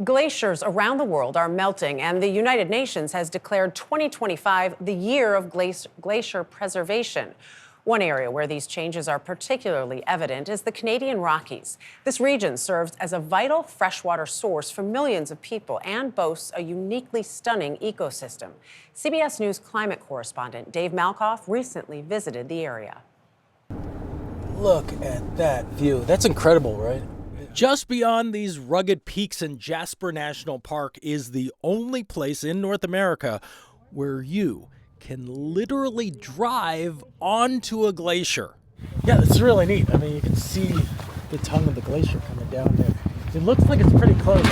Glaciers around the world are melting, and the United Nations has declared 2025 the year of glacier preservation. One area where these changes are particularly evident is the Canadian Rockies. This region serves as a vital freshwater source for millions of people and boasts a uniquely stunning ecosystem. CBS News climate correspondent Dave Malkoff recently visited the area. Look at that view. That's incredible, right? Just beyond these rugged peaks in Jasper National Park is the only place in North America where you can literally drive onto a glacier. Yeah, it's really neat. I mean, you can see the tongue of the glacier coming down there. It looks like it's pretty close,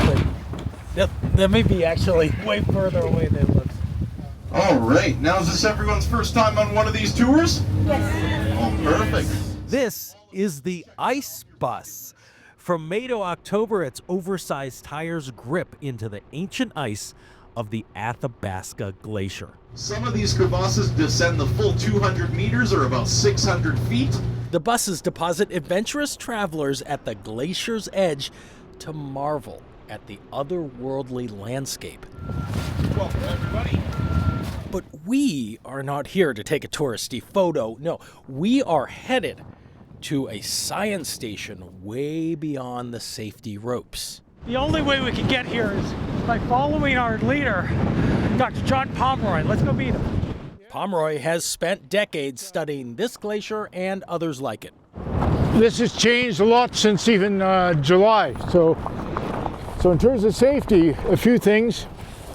but that may be actually way further away than it looks. All right, now is this everyone's first time on one of these tours? Yes. Oh, perfect. This is the Ice Bus. From May to October, its oversized tires grip into the ancient ice of the Athabasca Glacier. Some of these crevasses descend the full 200 meters or about 600 feet. The buses deposit adventurous travelers at the glacier's edge to marvel at the otherworldly landscape. Welcome, everybody. But we are not here to take a touristy photo. No, we are headed to a science station way beyond the safety ropes. The only way we can get here is by following our leader, Dr. John Pomeroy. Let's go meet him. Pomeroy has spent decades studying this glacier and others like it. This has changed a lot since even July. So in terms of safety, a few things.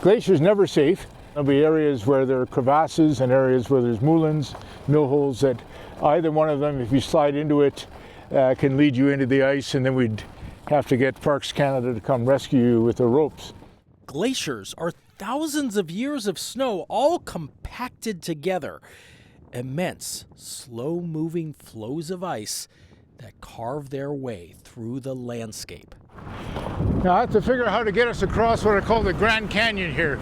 Glacier's never safe. There'll be areas where there are crevasses and areas where there's moulins, mill holes that either one of them, if you slide into it, can lead you into the ice, and then we'd have to get Parks Canada to come rescue you with the ropes. Glaciers are thousands of years of snow all compacted together. Immense, slow-moving flows of ice that carve their way through the landscape. Now I have to figure out how to get us across what I call the Grand Canyon here.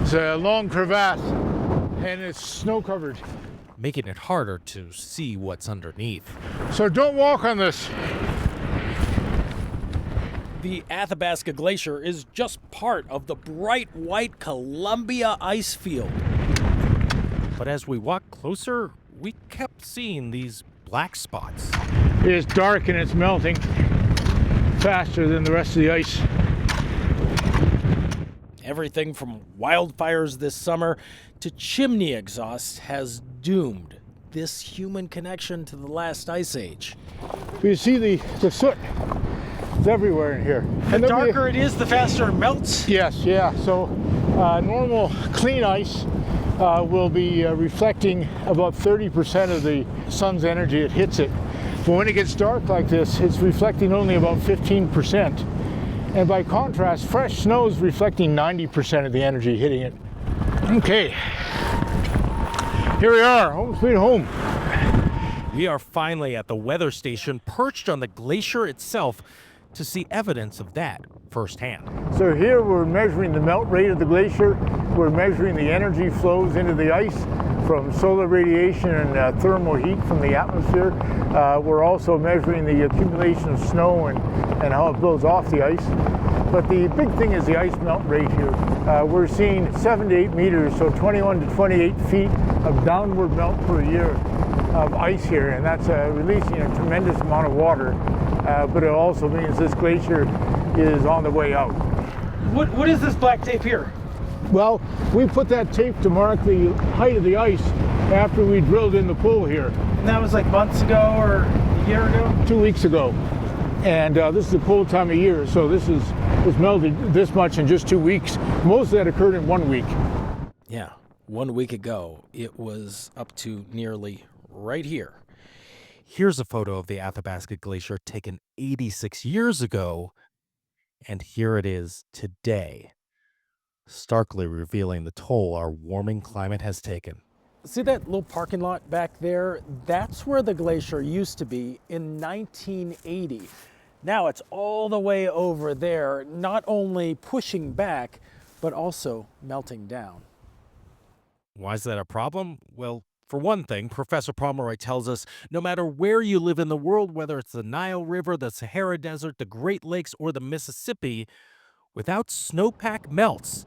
It's a long crevasse, and it's snow-covered. Making it harder to see what's underneath. So don't walk on this. The Athabasca Glacier is just part of the bright white Columbia ice field. But as we walked closer, we kept seeing these black spots. It's dark and it's melting faster than the rest of the ice. Everything from wildfires this summer to chimney exhaust has doomed this human connection to the last ice age. You see the soot. It's everywhere in here. The darker it is, the faster it melts. Yes, yeah. So normal clean ice will be reflecting about 30% of the sun's energy it hits it. But when it gets dark like this, it's reflecting only about 15%. And by contrast, fresh snow is reflecting 90% of the energy hitting it. Okay, here we are, home sweet home. We are finally at the weather station perched on the glacier itself to see evidence of that firsthand. So here we're measuring the melt rate of the glacier. We're measuring the energy flows into the ice from solar radiation and thermal heat from the atmosphere. We're also measuring the accumulation of snow and how it blows off the ice. But the big thing is the ice melt rate here. We're seeing 7 to 8 meters, so 21 to 28 feet of downward melt per year of ice here, and that's releasing a tremendous amount of water. But it also means this glacier is on the way out. What is this black tape here? Well, we put that tape to mark the height of the ice after we drilled in the pool here. And that was like months ago or a year ago? 2 weeks ago. And this is the cold time of year, so this melted this much in just 2 weeks. Most of that occurred in 1 week. Yeah, 1 week ago, it was up to nearly right here. Here's a photo of the Athabasca Glacier taken 86 years ago, and here it is today, starkly revealing the toll our warming climate has taken. See that little parking lot back there? That's where the glacier used to be in 1980. Now it's all the way over there, not only pushing back, but also melting down. Why is that a problem? Well, for one thing, Professor Pomeroy tells us no matter where you live in the world, whether it's the Nile River, the Sahara Desert, the Great Lakes, or the Mississippi, Without snowpack melts,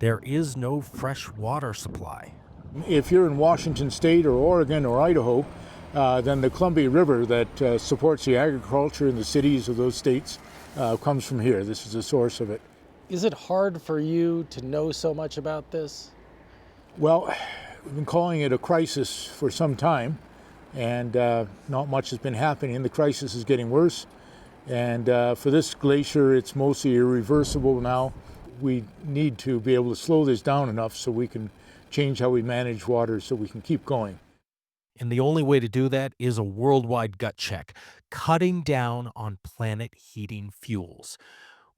there is no fresh water supply. If you're in Washington State or Oregon or Idaho, then the Columbia River that supports the agriculture in the cities of those states comes from here. This is the source of it. Is it hard for you to know so much about this? Well, we've been calling it a crisis for some time, and not much has been happening. The crisis is getting worse, and for this glacier, it's mostly irreversible now. We need to be able to slow this down enough so we can change how we manage water so we can keep going. And the only way to do that is a worldwide gut check, cutting down on planet heating fuels.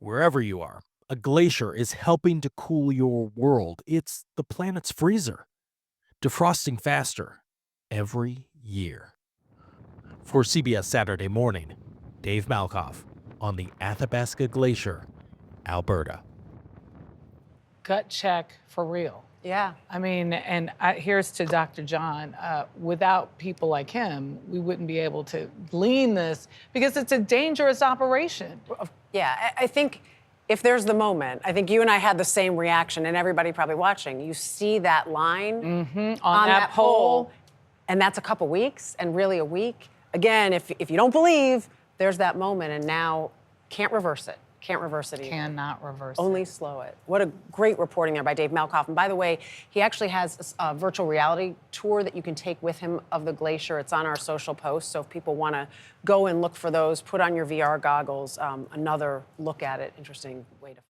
Wherever you are, a glacier is helping to cool your world. It's the planet's freezer, defrosting faster every year. For CBS Saturday Morning, Dave Malkoff on the Athabasca Glacier, Alberta. Gut check for real. Yeah. I mean, and here's to Dr. John. Without people like him, we wouldn't be able to glean this because it's a dangerous operation. Yeah, I think if there's the moment, I think you and I had the same reaction, and everybody probably watching. You see that line on that pole, and that's a couple weeks, and really a week. Again, if you don't believe, there's that moment, and now can't reverse it. Can't reverse it either. Cannot reverse Only it. slow it. What a great reporting there by Dave Malkoff. And by the way, he actually has a virtual reality tour that you can take with him of the glacier. It's on our social posts, so if people want to go and look for those, put on your VR goggles, another look at it. Interesting way to